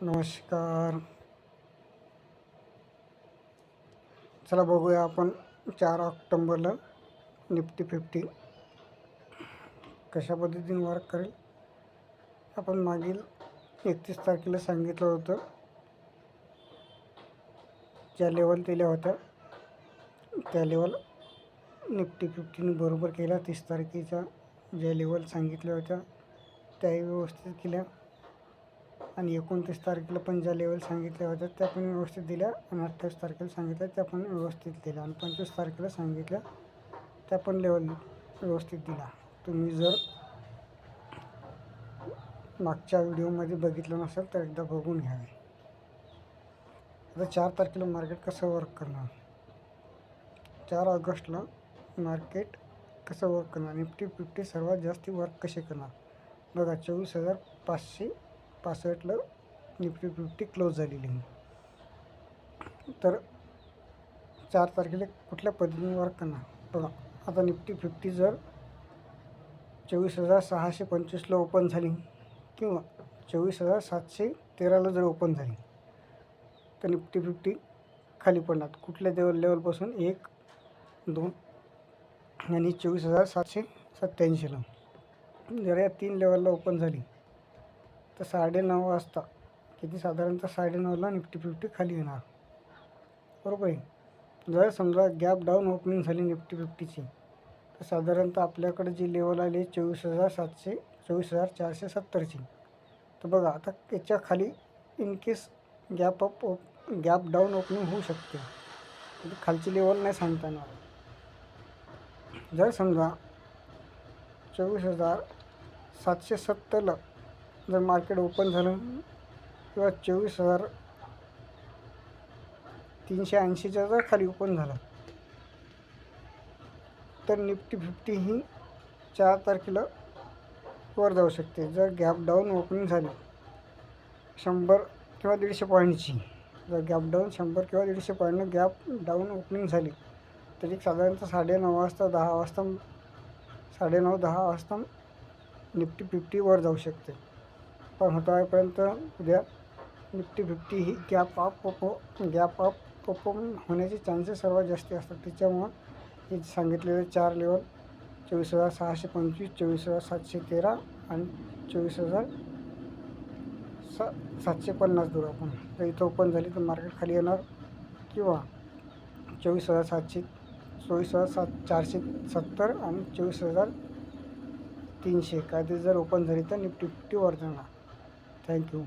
नमस्कार. चला बघूया आपण 4 ऑक्टोबरला निफ्टी 50 कशा पद्धतीने वर्क करेल. आपण मागील 31 तारखेला सांगितलं होतं, ज्या लेवल दिल्या होत्या त्या लेवल निफ्टी 50ने बरोबर केल्या. 30 तारखेच्या ज्या लेवल सांगितल्या होत्या त्याही व्यवस्थित केल्या आणि 29 तारखेला पण ज्या लेवल सांगितल्या होत्या त्या पण व्यवस्थित दिल्या आणि 28 तारखेला सांगितल्या त्या पण व्यवस्थित दिल्या आणि 25 तारखेला सांगितल्या त्या पण लेवल व्यवस्थित दिला. तुम्ही जर मागच्या व्हिडिओमध्ये बघितलं नसेल तर एकदा बघून घ्यावे. आता 4 तारखेला मार्केट कसं वर्क करणार, 4 ऑगस्टला मार्केट कसं वर्क करणार, निफ्टी 50 सर्वात जास्त वर्क कसे करणार बघा. 24,565ला निफ्टी 50 क्लोज झालेली आहे. तर 4 तारखेला कुठल्या पद्धतीने वर्क करणार बघा. आता निफ्टी 50 जर 24,625ला ओपन झाली किंवा 24,713ला जर ओपन झाली तर निफ्टी 50 खाली पडणार. कुठल्या लेवलपासून 1, 2 आणि 24,787ला. जर या 3 लेवलला ओपन झाली तर 9:30 वाजता किती साधारणतः 9:30ला निफ्टी 50 खाली येणार, बरोबर आहे. जर समजा गॅप डाऊन ओपनिंग झाली निफ्टी 50ची तर साधारणतः आपल्याकडे जी लेवल आली 24,470ची. तर बघा आता याच्या खाली in case gap down opening होऊ शकते. खालची लेवल नाही सांगता येणार. जर समजा 24,770ला जर मार्केट ओपन झालं किंवा 24,380च्या जर खाली ओपन झालं तर निफ्टी 50 ही 4 तारखेला वर जाऊ शकते. जर गॅप डाऊन ओपनिंग झाली 100 किंवा 150 पॉईंटची, जर गॅप डाऊन 100 किंवा 150 पॉईंटनं गॅप डाऊन ओपनिंग झाली तरी साधारणतः 9:30 वाजता 10 वाजता निफ्टी 50 वर जाऊ शकते. पण होतापर्यंत उद्या निफ्टी 50 ही गॅप अप ओपन होण्याचे चान्सेस सर्वात जास्त असतात. त्याच्यामुळं हे सांगितलेले 4 लेवल 24,625, 24,713 आणि 24,750 धरू आपण. जर इथं ओपन झाली तर मार्केट खाली येणार किंवा 24,470 आणि 24,300 काय ते जर ओपन झाली तर निफ्टी 50 वर जाणार. थँक्यू.